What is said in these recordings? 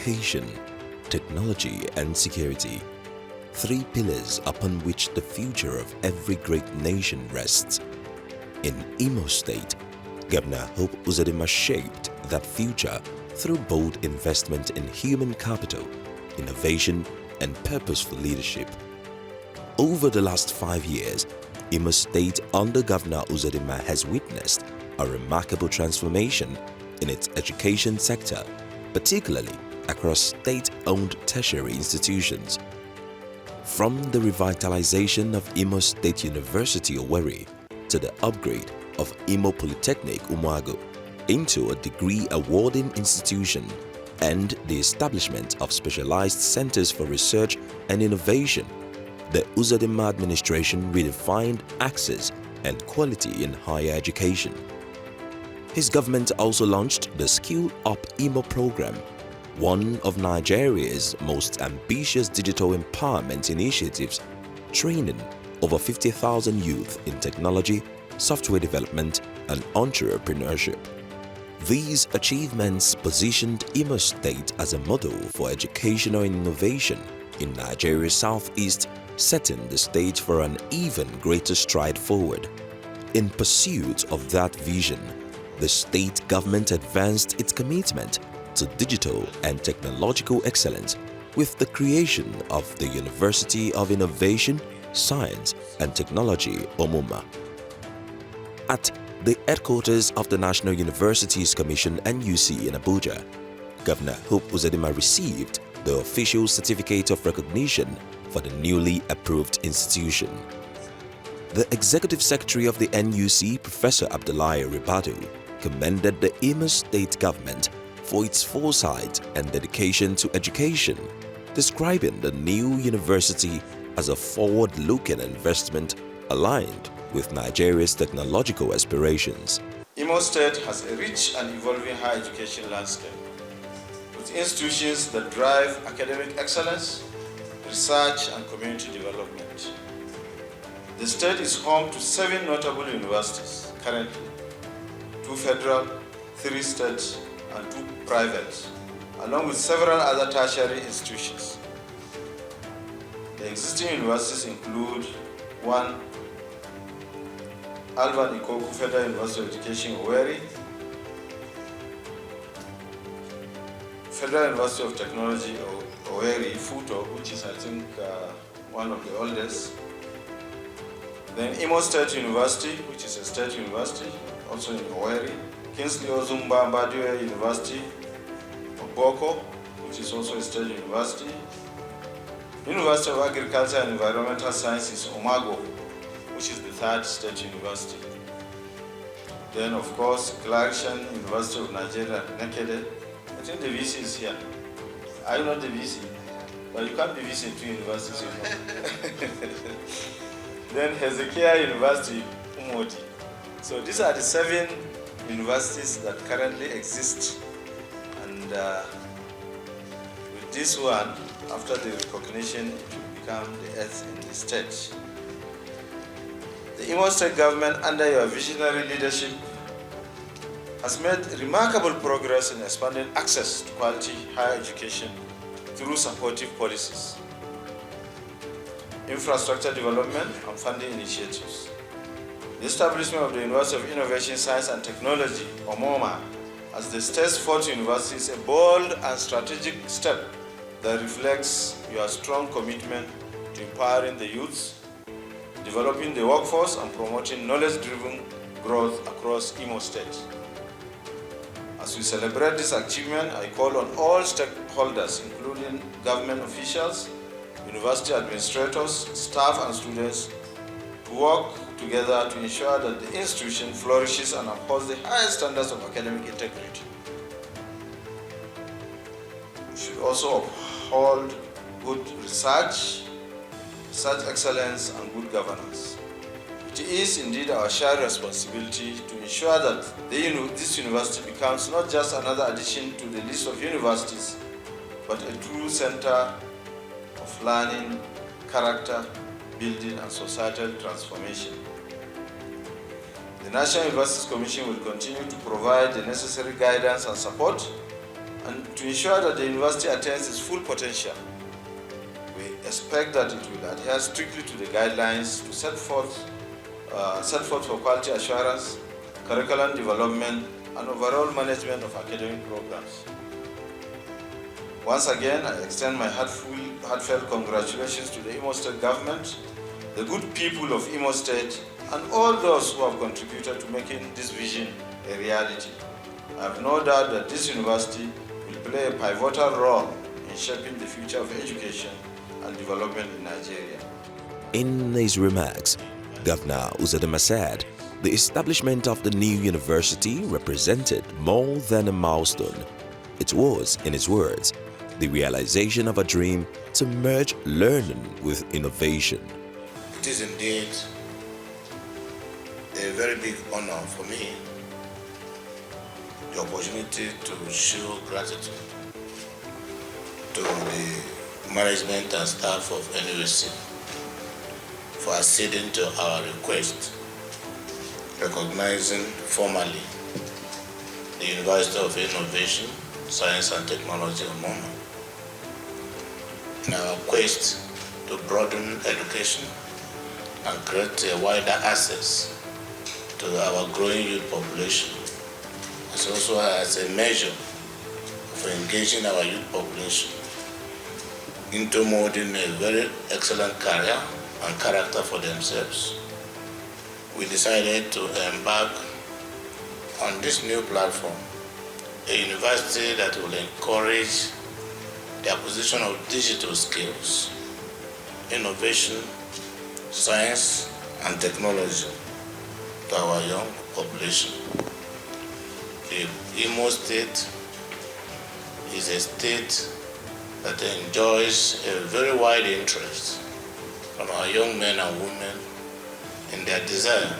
education, technology and security, three pillars upon which the future of every great nation rests. In Imo State, Governor Hope Uzodinma shaped that future through bold investment in human capital, innovation and purposeful leadership. Over the last 5 years, Imo State under Governor Uzodinma has witnessed a remarkable transformation in its education sector, particularly across state-owned tertiary institutions. From the revitalization of Imo State University Owerri to the upgrade of Imo Polytechnic Umuago into a degree-awarding institution and the establishment of specialized centers for research and innovation, the Uzodinma administration redefined access and quality in higher education. His government also launched the Skill Up Imo program, one of Nigeria's most ambitious digital empowerment initiatives, training over 50,000 youth in technology, software development, and entrepreneurship. These achievements positioned Imo State as a model for educational innovation in Nigeria's southeast, setting the stage for an even greater stride forward. In pursuit of that vision, the state government advanced its commitment to digital and technological excellence with the creation of the University of Innovation, Science and Technology, Omuma. At the headquarters of the National Universities Commission NUC in Abuja, Governor Hope Uzodinma received the official certificate of recognition for the newly approved institution. The Executive Secretary of the NUC, Professor Abdullahi Ribadu, commended the Imo State government for its foresight and dedication to education, describing the new university as a forward-looking investment aligned with Nigeria's technological aspirations. Imo State has a rich and evolving higher education landscape, with institutions that drive academic excellence, research and community development. The state is home to 7 notable universities currently, 2 federal, 3 state and 2 private, along with several other tertiary institutions. The existing universities include 1. Alvan Ikoku Federal University of Education, Owerri, Federal University of Technology, Owerri, Futo, which is I think one of the oldest. Then Imo State University, which is a state university, also in Owerri. Kingsley Ozumba Mbadiwe University, Oboko, which is also a state university. University of Agriculture and Environmental Sciences, Omago, which is the 3rd state university. Then, of course, Clarkson University of Nigeria, Nekede. I think the VC is here. I'm not the VC, but you can't be VC in 2 universities. Then Hezekiah University, Umoti. So these are the 7 universities that currently exist, and with this one, after the recognition, it will become the 8th in the state. The Imo State government, under your visionary leadership, has made remarkable progress in expanding access to quality higher education through supportive policies, infrastructure development and funding initiatives. The establishment of the University of Innovation, Science and Technology, OMOMA, as the state's 4th university is a bold and strategic step that reflects your strong commitment to empowering the youth, developing the workforce and promoting knowledge-driven growth across Imo State. As we celebrate this achievement, I call on all stakeholders, including government officials, university administrators, staff and students, to work together to ensure that the institution flourishes and upholds the highest standards of academic integrity. We should also uphold good research excellence and good governance. It is indeed our shared responsibility to ensure that this university becomes not just another addition to the list of universities, but a true center of learning, character building and societal transformation. The National Universities Commission will continue to provide the necessary guidance and support and to ensure that the university attains its full potential. We expect that it will adhere strictly to the guidelines to set forth for quality assurance, curriculum development, and overall management of academic programs. Once again, I extend my heartfelt congratulations to the Imo State government, the good people of Imo State, and all those who have contributed to making this vision a reality. I have no doubt that this university will play a pivotal role in shaping the future of education and development in Nigeria. In his remarks, Governor Uzodinma said the establishment of the new university represented more than a milestone. It was, in his words, the realization of a dream to merge learning with innovation. It is indeed a very big honor for me, the opportunity to show gratitude to the management and staff of NUSC for acceding to our request, recognizing formally the University of Innovation, Science and Technology of Moma in our quest to broaden education and create a wider access to our growing youth population, as also as a measure for engaging our youth population into molding a very excellent career and character for themselves. We decided to embark on this new platform, a university that will encourage the acquisition of digital skills, innovation, science, and technology to our young population. The Imo State is a state that enjoys a very wide interest from our young men and women in their desire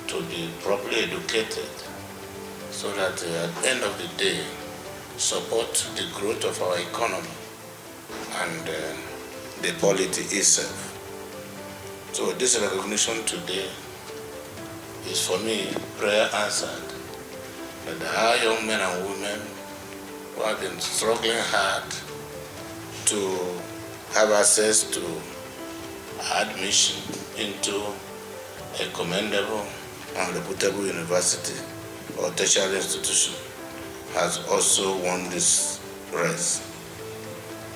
to be properly educated so that at the end of the day support the growth of our economy and the polity itself. So this recognition today is for me prayer answered, that our young men and women who have been struggling hard to have access to admission into a commendable and reputable university or tertiary institution has also won this race.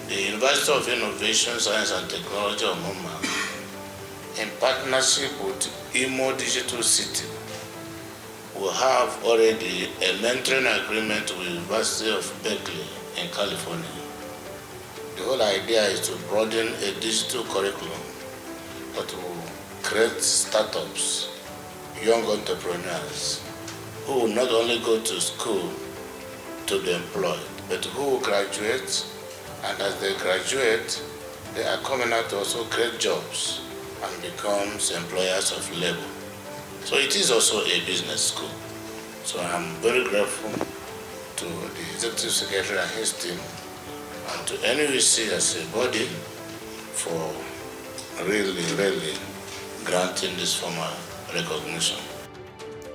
The University of Innovation, Science and Technology of Moma, in partnership with Imo Digital City, will have already a mentoring agreement with the University of Berkeley in California. The whole idea is to broaden a digital curriculum that will create startups, young entrepreneurs, who will not only go to school to be employed, but who will graduate, and as they graduate, they are coming out to also create jobs and becomes employers of labor. So it is also a business school. So I'm very grateful to the Executive Secretary and his team, and to NUSC as a body for really granting this formal recognition.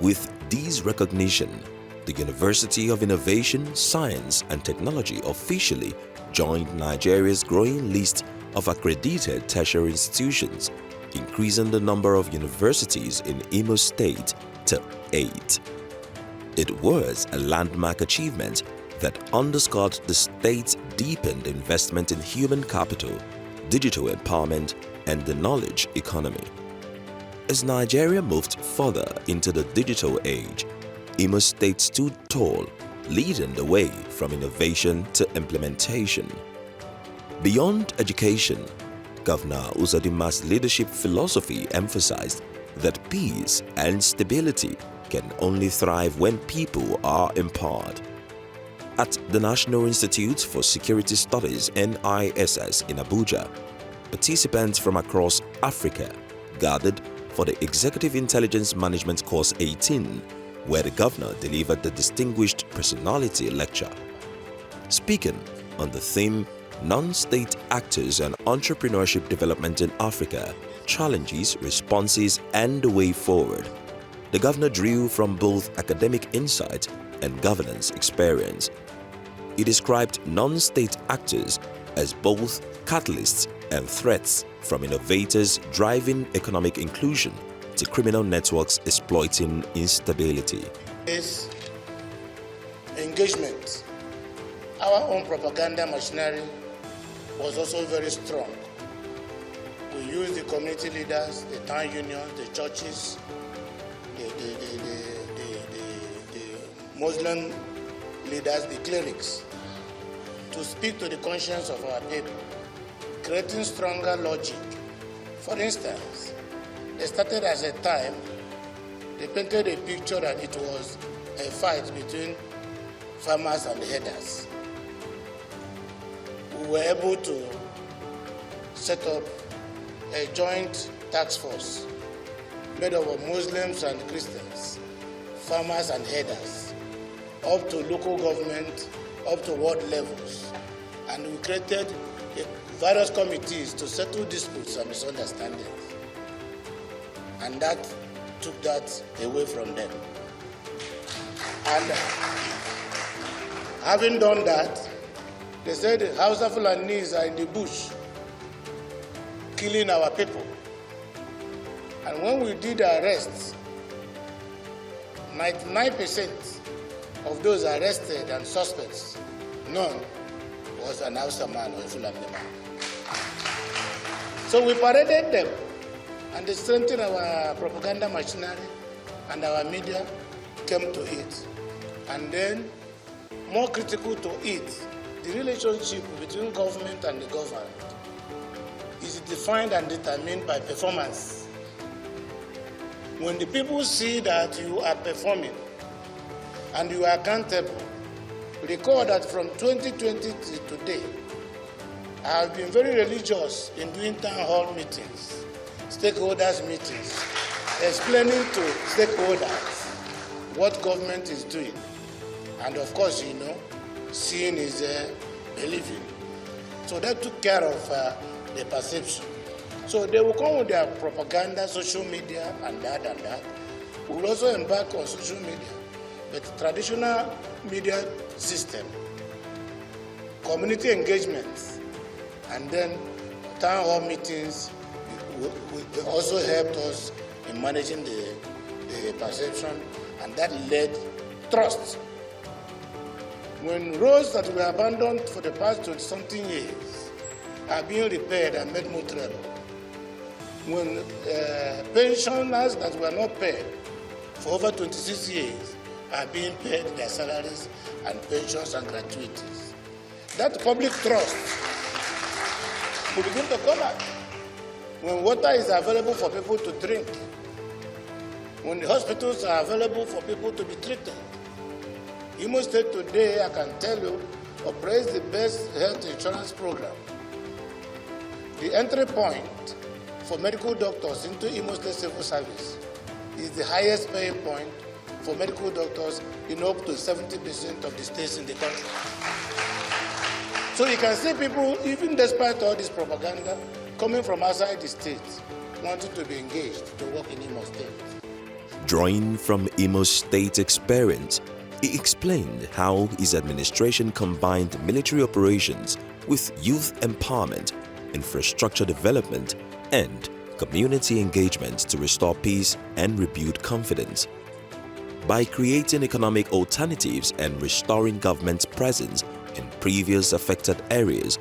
With this recognition, the University of Innovation, Science and Technology officially joined Nigeria's growing list of accredited tertiary institutions, increasing the number of universities in Imo State to 8. It was a landmark achievement that underscored the state's deepened investment in human capital, digital empowerment, and the knowledge economy. As Nigeria moved further into the digital age, Imo State stood tall, leading the way from innovation to implementation. Beyond education, Governor Uzodinma's leadership philosophy emphasized that peace and stability can only thrive when people are empowered. At the National Institute for Security Studies (NISS) in Abuja, participants from across Africa gathered for the Executive Intelligence Management Course 18, where the governor delivered the Distinguished Personality Lecture. Speaking on the theme Non-State Actors and Entrepreneurship Development in Africa, Challenges, Responses and the Way Forward, the governor drew from both academic insight and governance experience. He described non-state actors as both catalysts and threats, from innovators driving economic inclusion to criminal networks exploiting instability. This engagement, our own propaganda machinery was also very strong. We used the community leaders, the town unions, the churches, the Muslim leaders, the clerics, to speak to the conscience of our people, creating stronger logic. For instance, they started as a time, they painted a picture that it was a fight between farmers and herders. We were able to set up a joint task force made up of Muslims and Christians, farmers and herders, up to local government, up to ward levels. And we created various committees to settle disputes and misunderstandings. And that took that away from them. And having done that, they said the Hausa Fulanis are in the bush, killing our people. And when we did the arrests, 99% of those arrested and suspects, none was an Hausa man or a Fulani man. So we paraded them, and they strengthened our propaganda machinery, and our media came to it. And then, more critical to it, the relationship between government and the governed is defined and determined by performance. When the people see that you are performing and you are accountable, recall that from 2020 to today, I have been very religious in doing town hall meetings, stakeholders meetings, explaining to stakeholders what government is doing. And of course, you know, seeing is believing. So that took care of the perception. So they will come with their propaganda, social media, and that. We will also embark on social media. But traditional media system, community engagements, and then town hall meetings also helped us in managing the perception, and that led trust. When roads that were abandoned for the past 20-something years are being repaired and made more treble, when pensioners that were not paid for over 26 years are being paid their salaries and pensions and gratuities, that public trust will begin to come out. When water is available for people to drink, when the hospitals are available for people to be treated. Imo State today, I can tell you, operates the best health insurance program. The entry point for medical doctors into Imo State Civil Service is the highest paying point for medical doctors in up to 70% of the states in the country. So you can see people, even despite all this propaganda, coming from outside the state, wanting to be engaged to work in Imo State. Drawing from Imo State experience, he explained how his administration combined military operations with youth empowerment, infrastructure development, and community engagement to restore peace and rebuild confidence. By creating economic alternatives and restoring government presence in previous affected areas,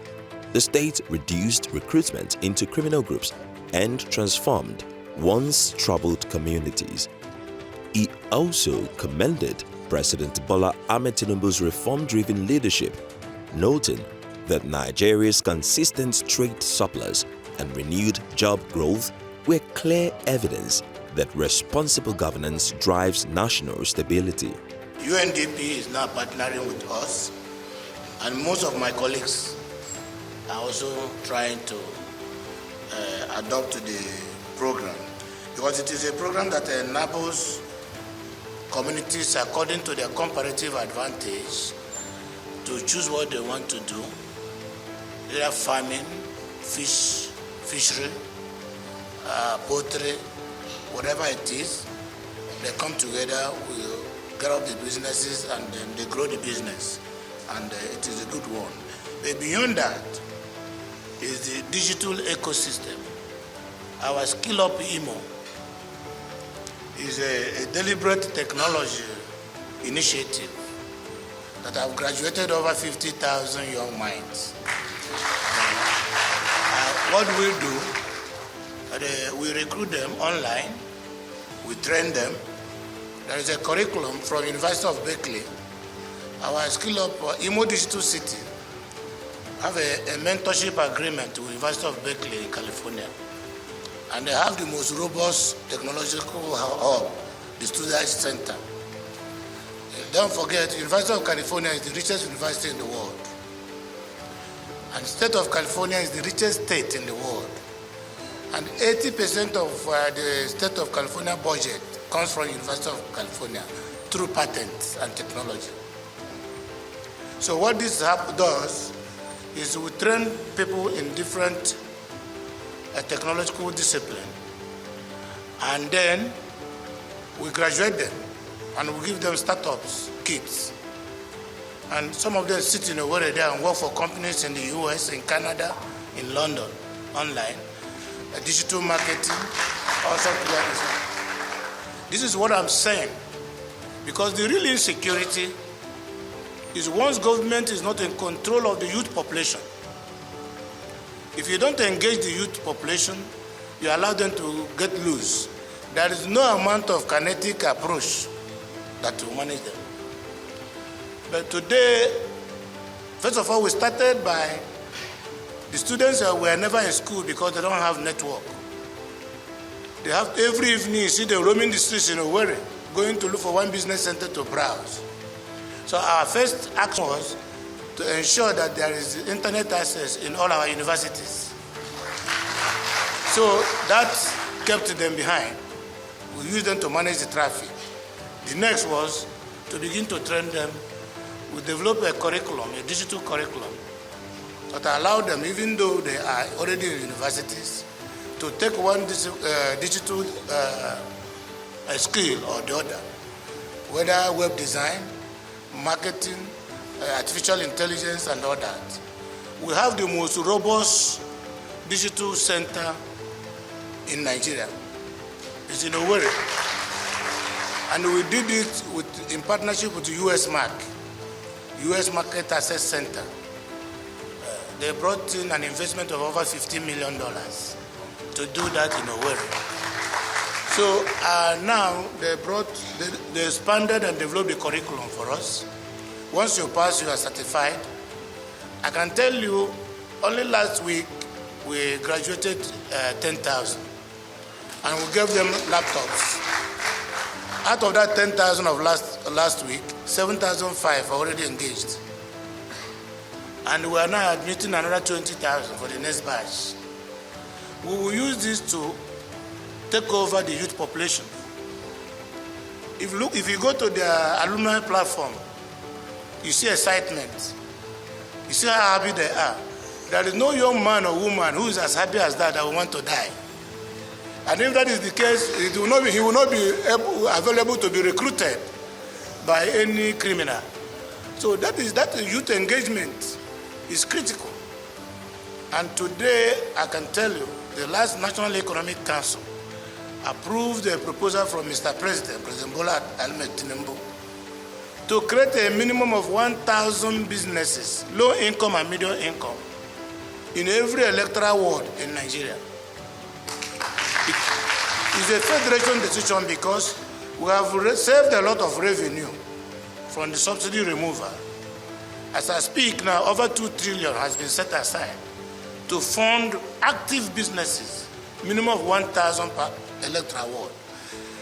the state reduced recruitment into criminal groups and transformed once troubled communities. He also commended President Bola Ahmed Tinubu's reform-driven leadership, noting that Nigeria's consistent trade surplus and renewed job growth were clear evidence that responsible governance drives national stability. UNDP is now partnering with us, and most of my colleagues are also trying to adopt the program, because it is a program that enables communities, according to their comparative advantage, to choose what they want to do, either farming, fishery, poultry, whatever it is. They come together, we get up the businesses, and then they grow the business. And it is one. But beyond that is the digital ecosystem. Our Skill Up IMO is a deliberate technology initiative that have graduated over 50,000 young minds. What we do, we recruit them online, we train them. There is a curriculum from University of Berkeley. Our Skill Up IMO Digital City have a mentorship agreement with University of Berkeley in California. And they have the most robust technological hub, the Student Center. Don't forget, University of California is the richest university in the world. And the state of California is the richest state in the world. And 80% of the state of California budget comes from University of California through patents and technology. So what this hub does is we train people in different technological discipline, and then we graduate them and we give them startups, kits. And some of them sit in over there and work for companies in the US, in Canada, in London, online, digital marketing, or something like this. This is what I'm saying, because the real insecurity is once government is not in control of the youth population. If you don't engage the youth population, you allow them to get loose. There is no amount of kinetic approach that will manage them. But today, first of all, we started by the students were never in school because they don't have network. They have every evening, you see them roaming the streets in Owerri, going to look for one business center to browse. So our first action was to ensure that there is internet access in all our universities. So that kept them behind. We used them to manage the traffic. The next was to begin to train them. We developed a curriculum, a digital curriculum, that allowed them, even though they are already in universities, to take one digital skill or the other, whether web design, marketing, artificial intelligence, and all that. We have the most robust digital center in Nigeria. It's in Owerri. And we did it in partnership with the US Market Access Center. They brought in an investment of over $15 million to do that in Owerri. So now they expanded and developed the curriculum for us. Once you pass, you are certified. I can tell you, only last week we graduated 10,000, and we gave them laptops. Out of that 10,000 of last week, 7,500 are already engaged. And we are now admitting another 20,000 for the next batch. We will use this to take over the youth population. If you go to the alumni platform, you see excitement. You see how happy they are. There is no young man or woman who is as happy as that will want to die. And if that is the case, he will not be available to be recruited by any criminal. So that youth engagement is critical. And today, I can tell you, the last National Economic Council approved a proposal from Mr. President Bola Ahmed Tinubu, to create a minimum of 1,000 businesses, low income and medium income, in every electoral ward in Nigeria. It is a federation decision because we have saved a lot of revenue from the subsidy removal. As I speak now, over 2 trillion has been set aside to fund active businesses, minimum of 1,000 per electoral ward.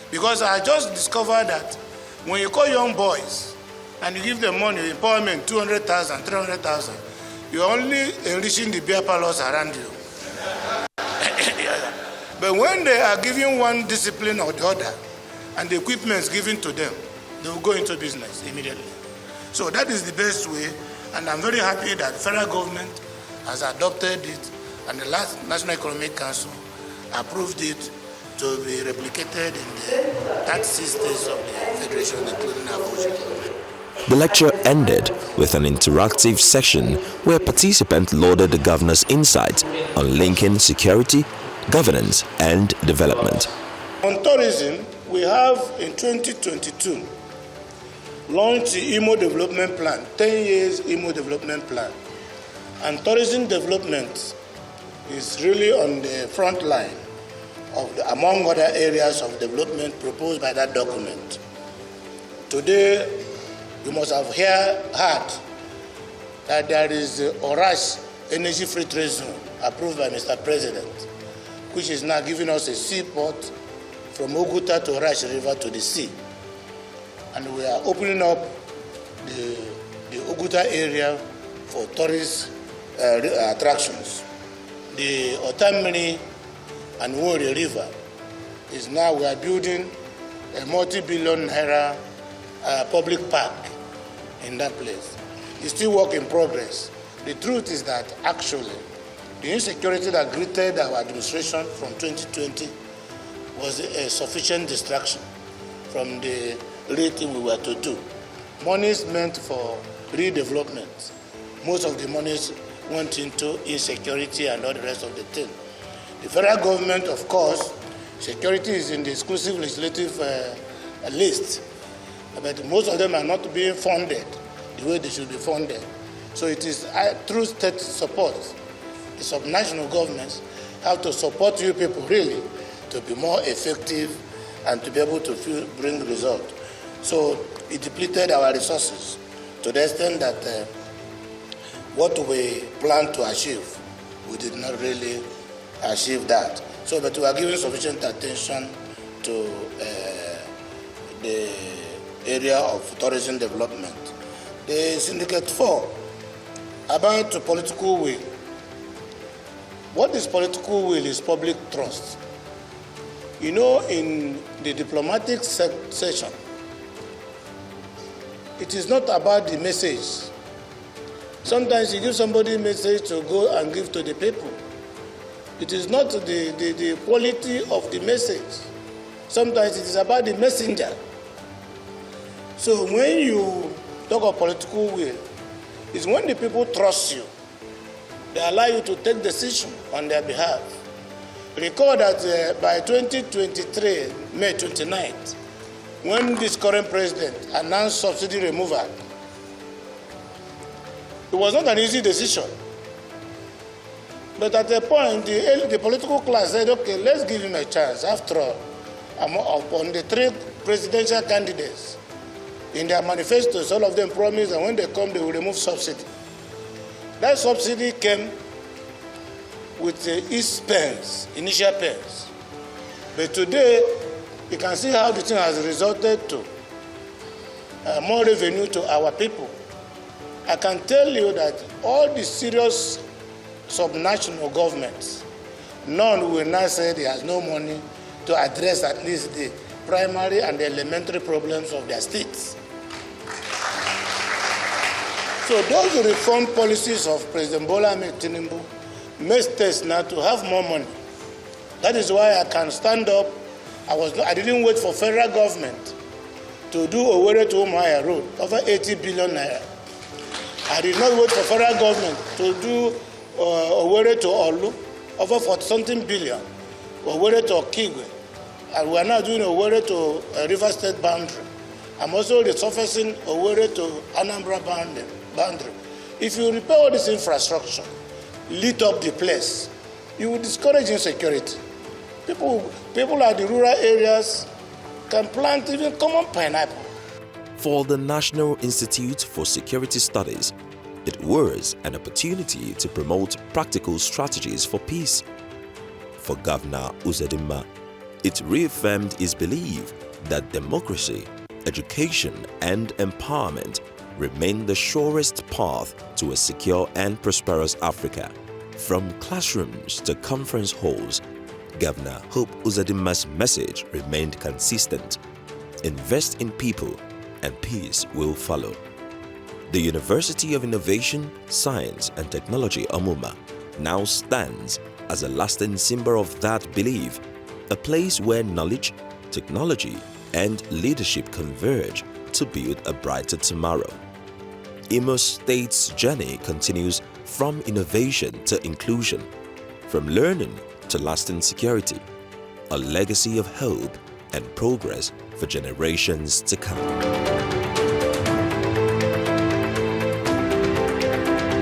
Because I just discovered that when you call young boys and you give them money, empowerment, 200,000, 300,000, you're only enriching the beer parlors around you. But when they are given one discipline or the other, and the equipment is given to them, they will go into business immediately. So that is the best way, and I'm very happy that the federal government has adopted it, and the last National Economic Council approved it to be replicated in the 36 states of the Federation, including Abuja. The lecture ended with an interactive section where participants lauded the governor's insights on linking security, governance, and development. On tourism, we have in 2022 launched the IMO Development Plan, 10 years IMO Development Plan. And tourism development is really on the front line of among other areas of development proposed by that document. Today, you must have heard that there is the Orash Energy Free Trade Zone approved by Mr. President, which is now giving us a seaport from Oguta to Orash River to the sea. And we are opening up the Oguta area for tourist attractions. The Otamini and Warrior River is now, we are building a multi-billion naira public park in that place. It's still work in progress. The truth is that actually the insecurity that greeted our administration from 2020 was a sufficient distraction from the rating we were to do. Monies meant for redevelopment, most of the monies went into insecurity and all the rest of the thing. The federal government, of course, security is in the exclusive legislative list, but most of them are not being funded the way they should be funded. So it is through state support. The subnational governments have to support you people really to be more effective and to be able to bring results. So it depleted our resources to the extent that what we planned to achieve, we did not really achieve that. So, but we are giving sufficient attention to the area of tourism development. The Syndicate 4, about the political will. What is political will is public trust. You know, in the diplomatic session, it is not about the message. Sometimes you give somebody a message to go and give to the people. It is not the quality of the message. Sometimes it is about the messenger. So when you talk of political will, it's when the people trust you. They allow you to take decisions on their behalf. Recall that by 2023, May 29th, when this current president announced subsidy removal, it was not an easy decision. But at a point, the political class said, okay, let's give him a chance. After all, upon the 3 presidential candidates, in their manifestos, all of them promised that when they come, they will remove subsidy. That subsidy came with its pains, initial pains. But today, you can see how the thing has resulted to more revenue to our people. I can tell you that all the serious subnational governments, none will now say they have no money to address at least the primary and the elementary problems of their states. So those reform policies of President Bola Ahmed Tinubu make states now to have more money. That is why I can stand up. I didn't wait for federal government to do Owerri to Umuahia Road, over 80 billion naira. I did not wait for federal government to do Owerri to Olu, over 40-something billion. Owerri to Okigwe. And we are now doing Owerri to River State boundary. I'm also resurfacing Owerri to Anambra boundary. If you repair all this infrastructure, lit up the place, you will discourage insecurity. People at the rural areas can plant even common pineapple. For the National Institute for Security Studies, it was an opportunity to promote practical strategies for peace. For Governor Uzodimma, it reaffirmed his belief that democracy, education, and empowerment remain the surest path to a secure and prosperous Africa. From classrooms to conference halls, Governor Hope Uzodimma's message remained consistent. Invest in people and peace will follow. The University of Innovation, Science and Technology Omuma now stands as a lasting symbol of that belief, a place where knowledge, technology and leadership converge to build a brighter tomorrow. Imo State's journey continues from innovation to inclusion, from learning to lasting security, a legacy of hope and progress for generations to come.